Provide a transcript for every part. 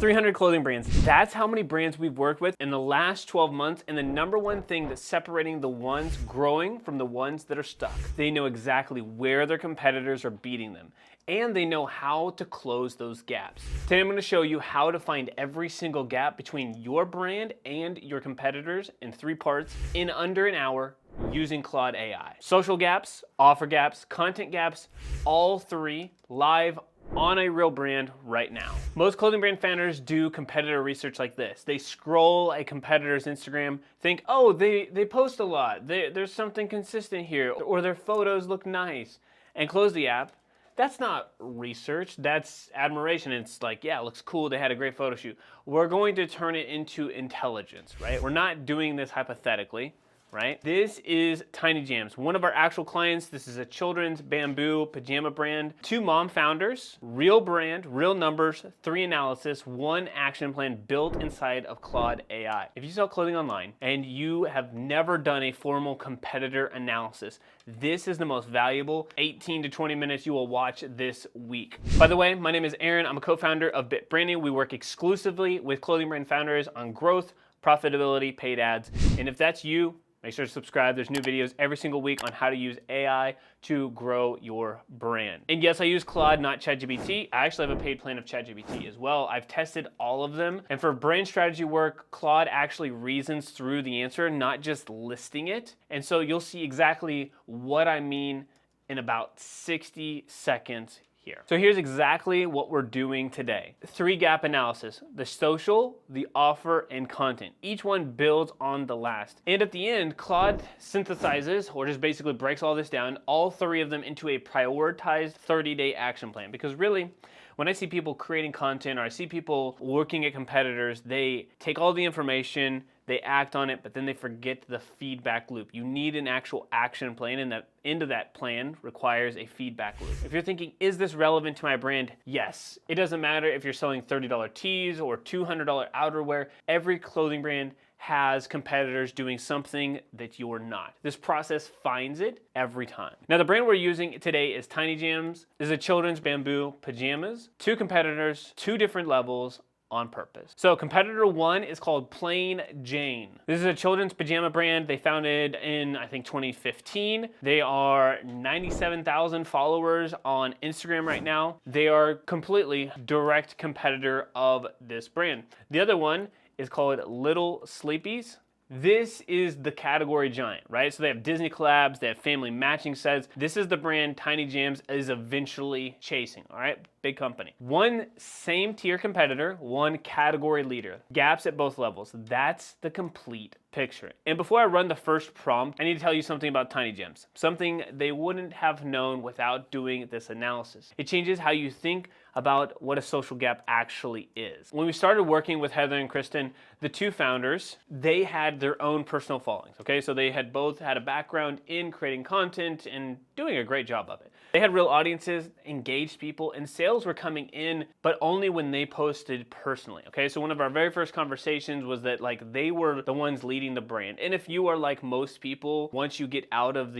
300 clothing brands. That's how many brands we've worked with in the last 12 months, and the number one thing that's separating the ones growing from the ones that are stuck. They know exactly where their competitors are beating them, and they know how to close those gaps. Today I'm going to show you how to find every single gap between your brand and your competitors in 3 parts in under an hour using Claude AI. Social gaps, offer gaps, content gaps, all 3 live on a real brand right now. Most clothing brand founders do competitor research like this. They scroll a competitor's Instagram, think, oh, they post a lot, there's something consistent here, or their photos look nice, and close the app. That's not research, that's admiration. It's like, yeah, it looks cool, they had a great photo shoot. We're going to turn it into intelligence, right? We're not doing this hypothetically, right? This is Tiny Jams, one of our actual clients. This is a children's bamboo pajama brand. 2 mom founders, real brand, real numbers, 3 analysis, 1 action plan built inside of Claude AI. If you sell clothing online and you have never done a formal competitor analysis, this is the most valuable 18 to 20 minutes you will watch this week. By the way, my name is Aaron. I'm a co-founder of Bit Branding. We work exclusively with clothing brand founders on growth, profitability, paid ads. And if that's you, make sure to subscribe. There's new videos every single week on how to use AI to grow your brand. And yes, I use Claude, not ChatGPT. I actually have a paid plan of ChatGPT as well. I've tested all of them. And for brand strategy work, Claude actually reasons through the answer, not just listing it. And so you'll see exactly what I mean in about 60 seconds here. So here's exactly what we're doing today. 3 gap analysis: the social, the offer, and content. Each one builds on the last. And at the end, Claude synthesizes, or just basically breaks all this down, all 3 of them into a prioritized 30-day action plan. Because really, when I see people creating content or I see people looking at competitors, they take all the information, they act on it, but then they forget the feedback loop. You need an actual action plan, and that end of that plan requires a feedback loop. If you're thinking, is this relevant to my brand? Yes. It doesn't matter if you're selling $30 tees or $200 outerwear. Every clothing brand has competitors doing something that you're not. This process finds it every time. Now, the brand we're using today is Tiny Jams. This is a children's bamboo pajamas. 2 competitors, 2 different levels, on purpose. So competitor 1 is called Plain Jane. This is a children's pajama brand. They founded in, I think, 2015. They are 97,000 followers on Instagram right now. They are completely direct competitor of this brand. The other one is called Little Sleepies. This is the category giant, right? So they have Disney collabs, they have family matching sets. This is the brand Tiny Jams is eventually chasing, all right? Big company. 1 same tier competitor, 1 category leader. Gaps at both levels. That's the complete picture. And before I run the first prompt, I need to tell you something about Tiny Jams. Something they wouldn't have known without doing this analysis. It changes how you think about what a social gap actually is. When we started working with Heather and Kristen, the 2 founders, they had their own personal followings, okay? So they had both had a background in creating content and doing a great job of it. They had real audiences, engaged people, and sales were coming in, but only when they posted personally, okay? So one of our very first conversations was that like they were the ones leading the brand. And if you are like most people, once you get out of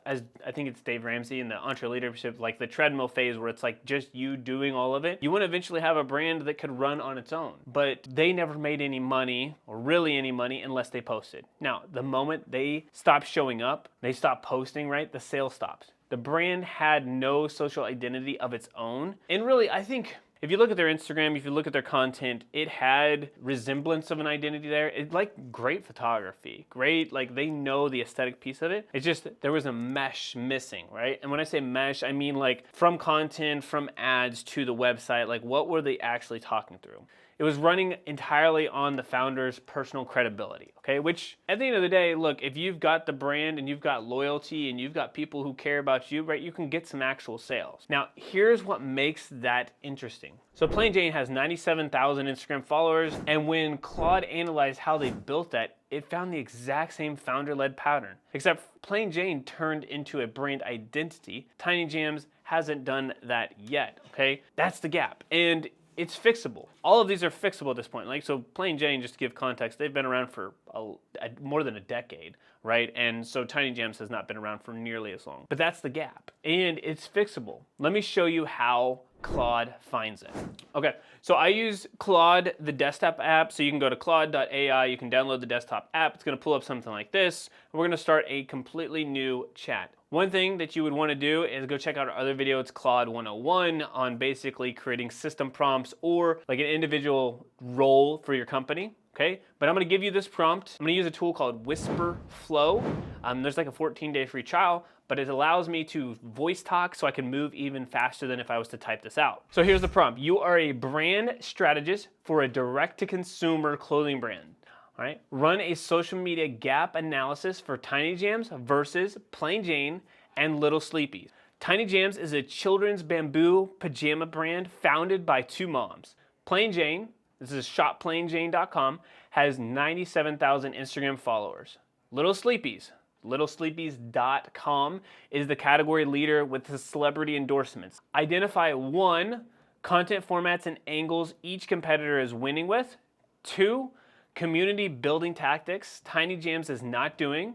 as I think it's Dave Ramsey in the EntreLeadership, like the treadmill phase where it's like just you doing all of it, you want to eventually have a brand that could run on its own. But they never made any money, or really any money, unless they posted. Now, the moment they stopped showing up, they stopped posting, right, the sale stops. The brand had no social identity of its own. And really, I think if you look at their Instagram, if you look at their content, it had resemblance of an identity there. It like great photography, great, like they know the aesthetic piece of it. It's just there was a mesh missing, right? And when I say mesh, I mean like from content, from ads to the website, like what were they actually talking through? It was running entirely on the founder's personal credibility, okay? Which, at the end of the day, look, if you've got the brand and you've got loyalty and you've got people who care about you, right, you can get some actual sales. Now, here's what makes that interesting. So Plain Jane has 97,000 Instagram followers, and when Claude analyzed how they built that, it found the exact same founder-led pattern, except Plain Jane turned into a brand identity. Tiny Jams hasn't done that yet, okay? That's the gap. And it's fixable. All of these are fixable at this point. Like, so Plain Jane, just to give context, they've been around for more than a decade, right? And so Tiny Jams has not been around for nearly as long. But that's the gap, and it's fixable. Let me show you how Claude finds it. Okay, so I use Claude, the desktop app, so you can go to claude.ai, you can download the desktop app, it's gonna pull up something like this, and we're gonna start a completely new chat. One thing that you would wanna do is go check out our other video, it's Claude 101 on basically creating system prompts or like an individual role for your company. Okay, but I'm gonna give you this prompt. I'm gonna use a tool called Whisper Flow. There's like a 14-day free trial, but it allows me to voice talk so I can move even faster than if I was to type this out. So here's the prompt. You are a brand strategist for a direct-to-consumer clothing brand. All right, run a social media gap analysis for Tiny Jams versus Plain Jane and Little Sleepies. Tiny Jams is a children's bamboo pajama brand founded by two moms. Plain Jane, this is shopplainjane.com, has 97,000 Instagram followers. Little Sleepies, littlesleepies.com is the category leader with the celebrity endorsements. Identify 1, content formats and angles each competitor is winning with. 2, community building tactics Tiny Jams is not doing.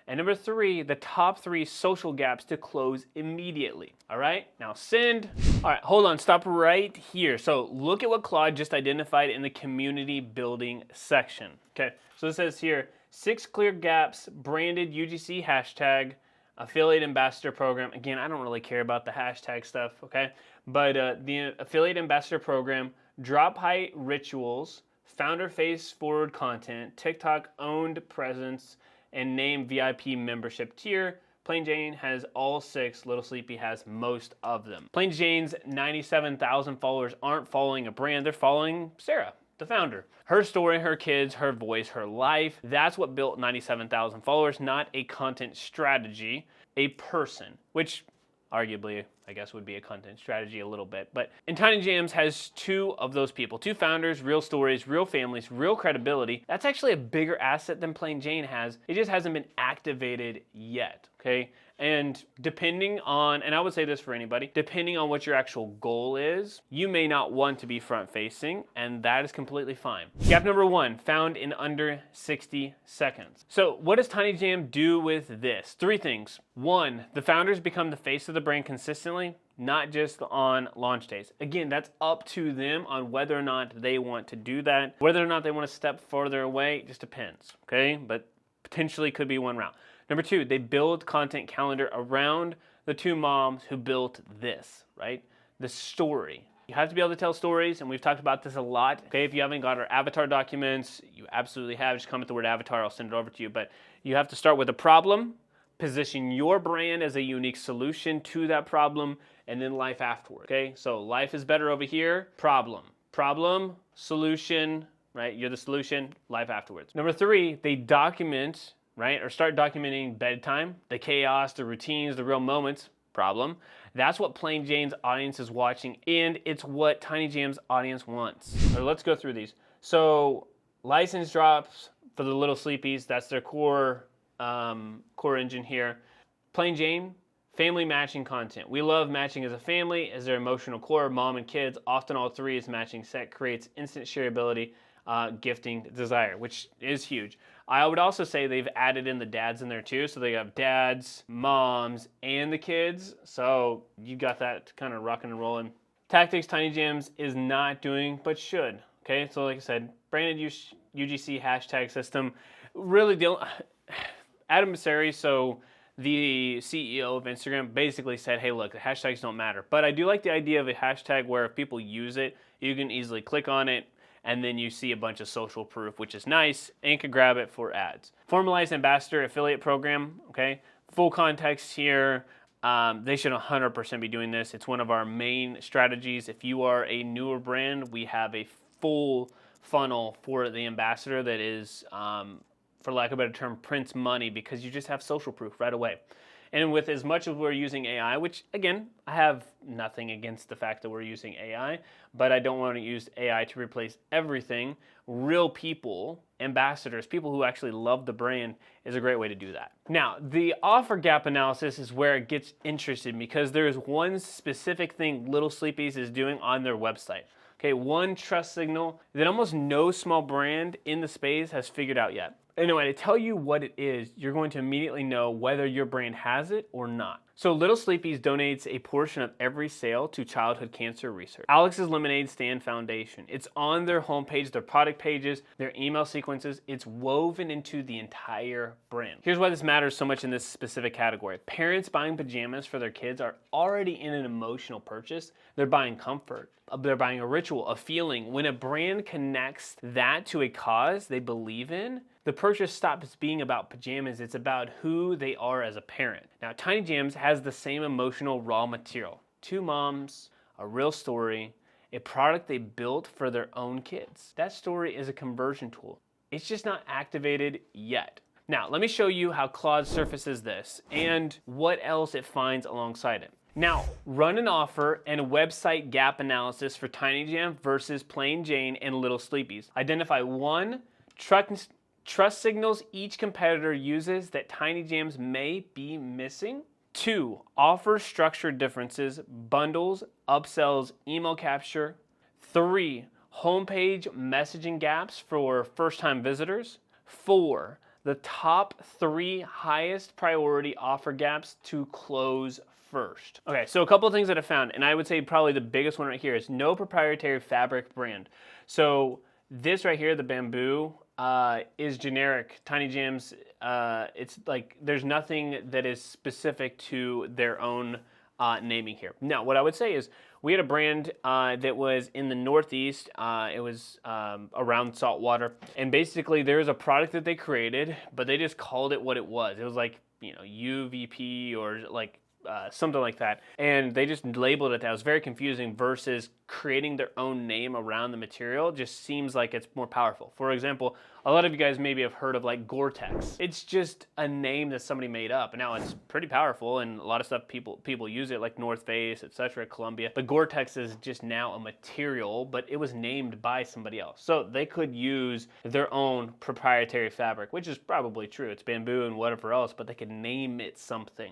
And number 3, the top 3 social gaps to close immediately. All right, now send. All right, hold on, stop right here. So look at what Claude just identified in the community building section. Okay, so it says here, 6 clear gaps, branded UGC hashtag, affiliate ambassador program. Again, I don't really care about the hashtag stuff, okay? But the affiliate ambassador program, drop height rituals, founder face forward content, TikTok owned presence, and name VIP membership tier. Plain Jane has all 6, Little Sleepy has most of them. Plain Jane's 97,000 followers aren't following a brand, they're following Sarah, the founder. Her story, her kids, her voice, her life, that's what built 97,000 followers, not a content strategy, a person, which arguably, I guess, would be a content strategy a little bit. But Tiny Jams has 2 of those people, 2 founders, real stories, real families, real credibility. That's actually a bigger asset than Plain Jane has. It just hasn't been activated yet, okay? And depending on, and I would say this for anybody, depending on what your actual goal is, you may not want to be front facing, and that is completely fine. Gap number 1, found in under 60 seconds. So what does Tiny Jam do with this? 3 things. 1, the founders become the face of the brand consistently, not just on launch days. Again, that's up to them on whether or not they want to do that. Whether or not they want to step further away, just depends, okay? But potentially could be one route. Number 2, they build content calendar around the 2 moms who built this, right? The story. You have to be able to tell stories, and we've talked about this a lot. Okay, if you haven't got our avatar documents, you absolutely have. Just comment the word avatar, I'll send it over to you. But you have to start with a problem, position your brand as a unique solution to that problem, and then life afterward, okay? So life is better over here, problem, solution, right? You're the solution, life afterwards. Number 3, they document, right? Or start documenting bedtime, the chaos, the routines, the real moments, problem. That's what Plain Jane's audience is watching, and it's what Tiny Jam's audience wants. So let's go through these. So license drops for the Little Sleepies, that's their core engine here. Plain Jane, family matching content. We love matching as a family, as their emotional core, mom and kids, often all 3 is matching set, creates instant shareability, gifting desire, which is huge. I would also say they've added in the dads in there too, so they have dads, moms, and the kids, so you got that kind of rocking and rolling. Tactics Tiny Jams is not doing, but should, okay? So like I said, branded UGC hashtag system, really Adam Mosseri, so the CEO of Instagram, basically said, hey look, the hashtags don't matter, but I do like the idea of a hashtag where if people use it, you can easily click on it, and then you see a bunch of social proof, which is nice, and can grab it for ads. Formalized ambassador affiliate program, okay? Full context here, they should 100% be doing this. It's one of our main strategies. If you are a newer brand, we have a full funnel for the ambassador that is, for lack of a better term, prints money because you just have social proof right away. And with as much as we're using AI, which again, I have nothing against the fact that we're using AI, but I don't want to use AI to replace everything. Real people, ambassadors, people who actually love the brand is a great way to do that. Now, the offer gap analysis is where it gets interesting because there is one specific thing Little Sleepies is doing on their website. Okay, one trust signal that almost no small brand in the space has figured out yet. And when I tell you what it is, you're going to immediately know whether your brand has it or not. So Little Sleepies donates a portion of every sale to childhood cancer research. Alex's Lemonade Stand Foundation. It's on their homepage, their product pages, their email sequences. It's woven into the entire brand. Here's why this matters so much in this specific category. Parents buying pajamas for their kids are already in an emotional purchase. They're buying comfort. They're buying a ritual, a feeling. When a brand connects that to a cause they believe in, the purchase stops being about pajamas. It's about who they are as a parent. Now, Tiny Jams has the same emotional raw material. Two moms, a real story, a product they built for their own kids. That story is a conversion tool. It's just not activated yet. Now, let me show you how Claude surfaces this and what else it finds alongside it. Now, run an offer and a website gap analysis for Tiny Jam versus Plain Jane and Little Sleepies. Identify one, trust signals each competitor uses that Tiny Jams may be missing. 2, offer structure differences, bundles, upsells, email capture. 3, homepage messaging gaps for first-time visitors. 4, the top 3 highest priority offer gaps to close first. Okay, so a couple of things that I found, and I would say probably the biggest one right here is no proprietary fabric brand. So this right here, the bamboo, is generic. Tiny Jams, it's like there's nothing that is specific to their own naming here. Now, what I would say is we had a brand that was in the Northeast. It was around saltwater, and basically there was a product that they created, but they just called it what it was. It was like, you know, UVP or like something like that, and they just labeled it that. It was very confusing versus creating their own name around the material. Just seems like it's more powerful. For example, a lot of you guys maybe have heard of like Gore-Tex. It's just a name that somebody made up, and now it's pretty powerful, and a lot of stuff people use it, like North Face, etc., Columbia. But Gore-Tex is just now a material, but it was named by somebody else. So they could use their own proprietary fabric, which is probably true. It's bamboo and whatever else, but they could name it something.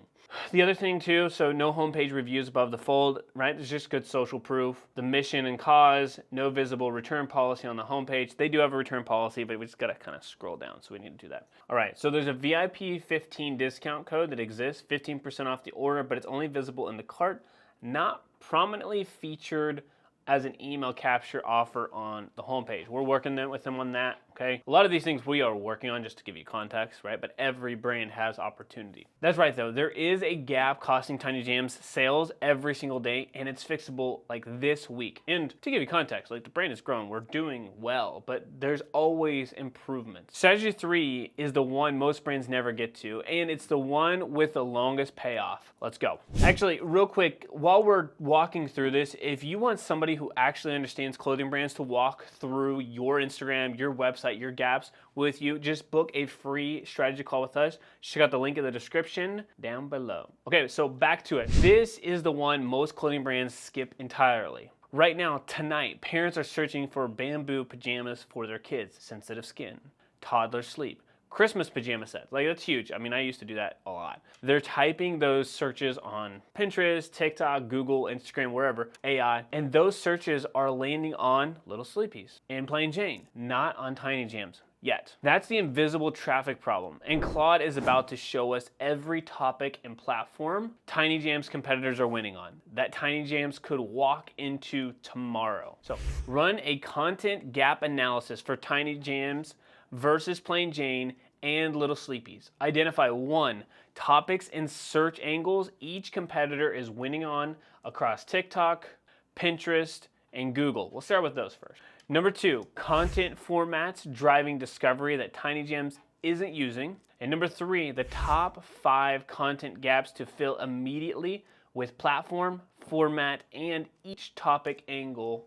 The other thing too, so no homepage reviews above the fold, right? It's just good social proof. The mission and cause, no visible return policy on the homepage. They do have a return policy, but we just gotta kind of scroll down, so we need to do that. All right, so there's a VIP 15 discount code that exists, 15% off the order, but it's only visible in the cart, not prominently featured as an email capture offer on the homepage. We're working with them on that, okay? A lot of these things we are working on, just to give you context, right? But every brand has opportunity. That's right though, there is a gap costing Tiny Jams sales every single day, and it's fixable like this week. And to give you context, like the brand is growing, we're doing well, but there's always improvement. Strategy 3 is the one most brands never get to, and it's the one with the longest payoff. Let's go. Actually, real quick, while we're walking through this, if you want somebody who actually understands clothing brands to walk through your Instagram, your website, your gaps with you, just book a free strategy call with us. Check out the link in the description down below. Okay, so back to it. This is the one most clothing brands skip entirely. Right now, tonight, parents are searching for bamboo pajamas for their kids, sensitive skin, toddler sleep, Christmas pajama sets. Like, that's huge. I mean, I used to do that a lot. They're typing those searches on Pinterest, TikTok, Google, Instagram, wherever, AI, and those searches are landing on Little Sleepies and Plain Jane, not on Tiny Jams yet. That's the invisible traffic problem, and Claude is about to show us every topic and platform Tiny Jams competitors are winning on, that Tiny Jams could walk into tomorrow. So run a content gap analysis for Tiny Jams versus Plain Jane and Little Sleepies. Identify 1, topics and search angles each competitor is winning on across TikTok, Pinterest, and Google. We'll start with those first. Number 2, content formats driving discovery that Tiny Jams isn't using. And number 3, the top 5 content gaps to fill immediately with platform, format, and each topic angle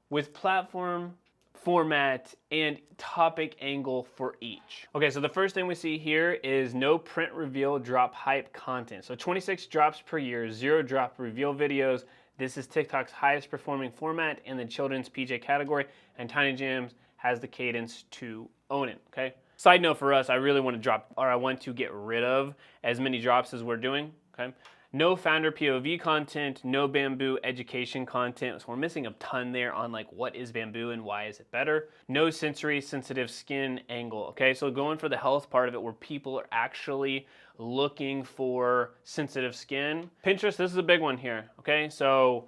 with platform, format, and topic angle for each. Okay, so the first thing we see here is no print reveal drop hype content. So 26 drops per year, 0 drop reveal videos. This is TikTok's highest performing format in the children's PJ category, and Tiny Jams has the cadence to own it, okay? Side note for us, I really want to drop, or I want to get rid of as many drops as we're doing, okay? No founder POV content, no bamboo education content. So we're missing a ton there on like what is bamboo and why is it better. No sensory sensitive skin angle. Okay, so going for the health part of it where people are actually looking for sensitive skin. Pinterest, this is a big one here. Okay, so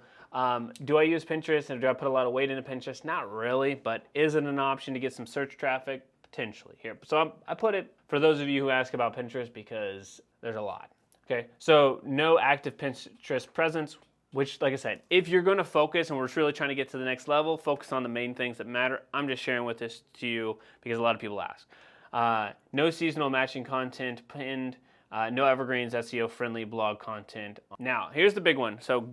do I use Pinterest and do I put a lot of weight into Pinterest? Not really, but is it an option to get some search traffic? Potentially here. So I put it for those of you who ask about Pinterest because there's a lot. Okay, so no active Pinterest presence, which, like I said, if you're going to focus and we're really trying to get to the next level, focus on the main things that matter. I'm just sharing with this to you because a lot of people ask. No seasonal matching content pinned, no evergreens SEO friendly blog content. Now, here's the big one. So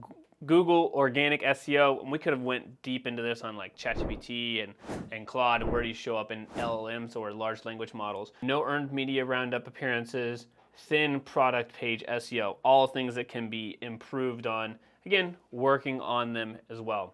Google organic SEO, and we could have went deep into this on like ChatGPT and Claude and where do you show up in LLMs or large language models. No earned media roundup appearances, thin product page SEO, all things that can be improved on. Again, working on them as well.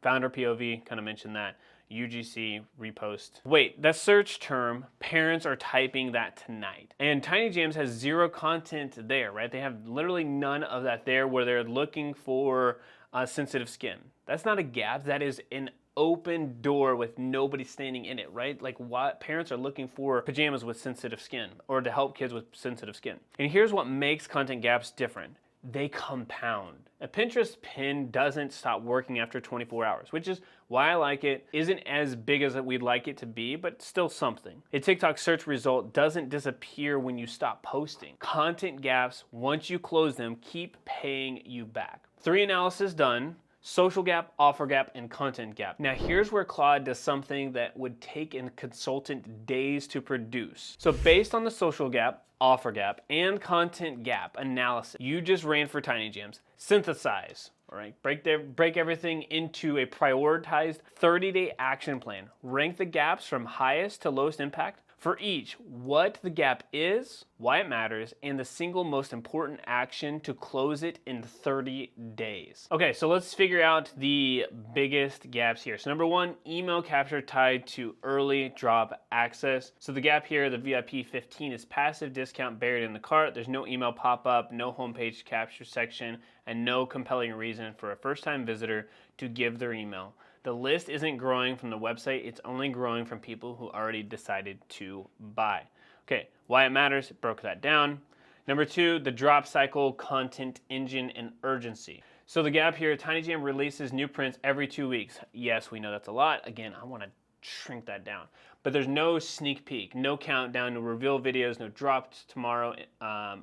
Founder POV, kind of mentioned that. UGC, repost. Wait, that search term, parents are typing that tonight. And Tiny Jams has zero content there, right? They have literally none of that there where they're looking for sensitive skin. That's not a gap, that is an open door with nobody standing in it, right? Like what parents are looking for pajamas with sensitive skin or to help kids with sensitive skin. And here's what makes content gaps different. They compound. A Pinterest pin doesn't stop working after 24 hours, which is why I like it. Isn't as big as we'd like it to be, but still something. A TikTok search result doesn't disappear when you stop posting. Content gaps, once you close them, keep paying you back. 3 analysis done. Social gap, offer gap, and content gap. Now here's where Claude does something that would take a consultant days to produce. So based on the social gap, offer gap, and content gap analysis you just ran for Tiny Jams, synthesize, all right, break everything into a prioritized 30-day action plan. Rank the gaps from highest to lowest impact. For each, what the gap is, why it matters, and the single most important action to close it in 30 days. Okay, so let's figure out the biggest gaps here. So number 1, email capture tied to early drop access. So the gap here, the VIP 15, is passive discount buried in the cart. There's no email pop-up, no homepage capture section, and no compelling reason for a first-time visitor to give their email. The list isn't growing from the website, it's only growing from people who already decided to buy. Okay, why it matters, broke that down. Number 2, the drop cycle, content engine, and urgency. So the gap here, Tiny Jam releases new prints every 2 weeks. Yes, we know that's a lot. Again, I want to shrink that down. But there's no sneak peek, no countdown, no reveal videos, no drops tomorrow,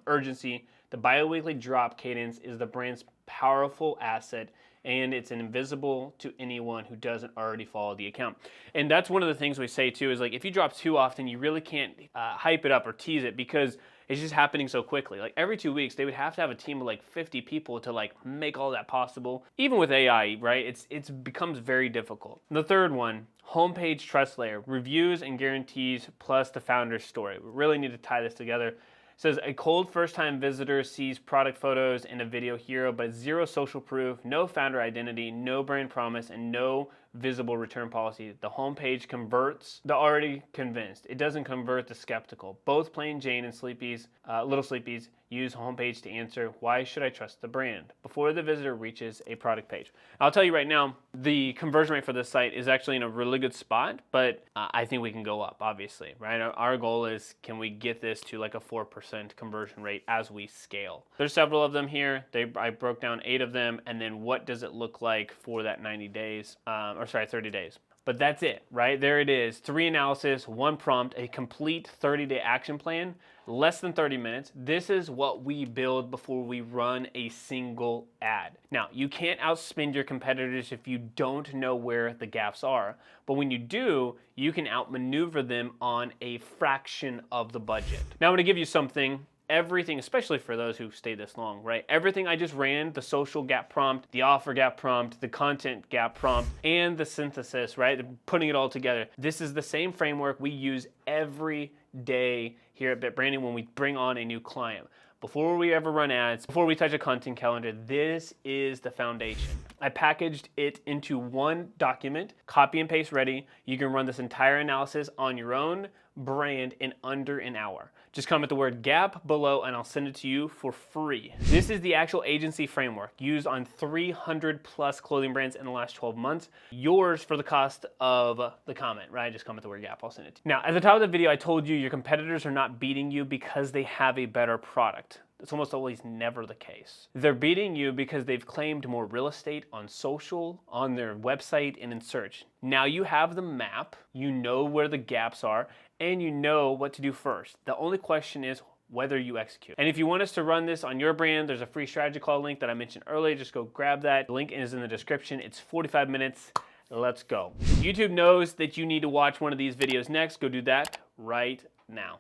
urgency. The bi-weekly drop cadence is the brand's powerful asset, and it's invisible to anyone who doesn't already follow the account. And that's one of the things we say too, is like if you drop too often, you really can't hype it up or tease it because it's just happening so quickly. Like every 2 weeks, they would have to have a team of like 50 people to like make all that possible. Even with AI, right? It's becomes very difficult. The third one, homepage trust layer, reviews and guarantees plus the founder's story. We really need to tie this together. It says a cold first-time visitor sees product photos and a video hero, but zero social proof, no founder identity, no brand promise, and no visible return policy. The homepage converts the already convinced. It doesn't convert the skeptical. Both Plain Jane and Sleepies, Little Sleepies use homepage to answer, why should I trust the brand? Before the visitor reaches a product page. I'll tell you right now, the conversion rate for this site is actually in a really good spot, but I think we can go up, obviously, right? Our goal is, can we get this to like a 4% conversion rate as we scale? There's several of them here. I broke down 8 of them, and then what does it look like for that 30 days. But that's it, right? There it is. 3 analysis, 1 prompt, a complete 30-day action plan, less than 30 minutes. This is what we build before we run a single ad. Now, you can't outspend your competitors if you don't know where the gaps are. But when you do, you can outmaneuver them on a fraction of the budget. Now, I'm gonna give you something. Everything, especially for those who stay this long, right? Everything I just ran, the social gap prompt, the offer gap prompt, the content gap prompt, and the synthesis, right? Putting it all together. This is the same framework we use every day here at BitBranding when we bring on a new client. Before we ever run ads, before we touch a content calendar, this is the foundation. I packaged it into one document, copy and paste ready. You can run this entire analysis on your own brand in under an hour. Just comment the word gap below and I'll send it to you for free. This is the actual agency framework used on 300 plus clothing brands in the last 12 months. Yours for the cost of the comment, right? Just comment the word gap, I'll send it to you. Now, at the top of the video, I told you your competitors are not beating you because they have a better product. It's almost always never the case. They're beating you because they've claimed more real estate on social, on their website, and in search. Now you have the map, you know where the gaps are, and you know what to do first. The only question is whether you execute. And if you want us to run this on your brand, there's a free strategy call link that I mentioned earlier. Just go grab that. The link is in the description. It's 45 minutes. Let's go. YouTube knows that you need to watch one of these videos next. Go do that right now.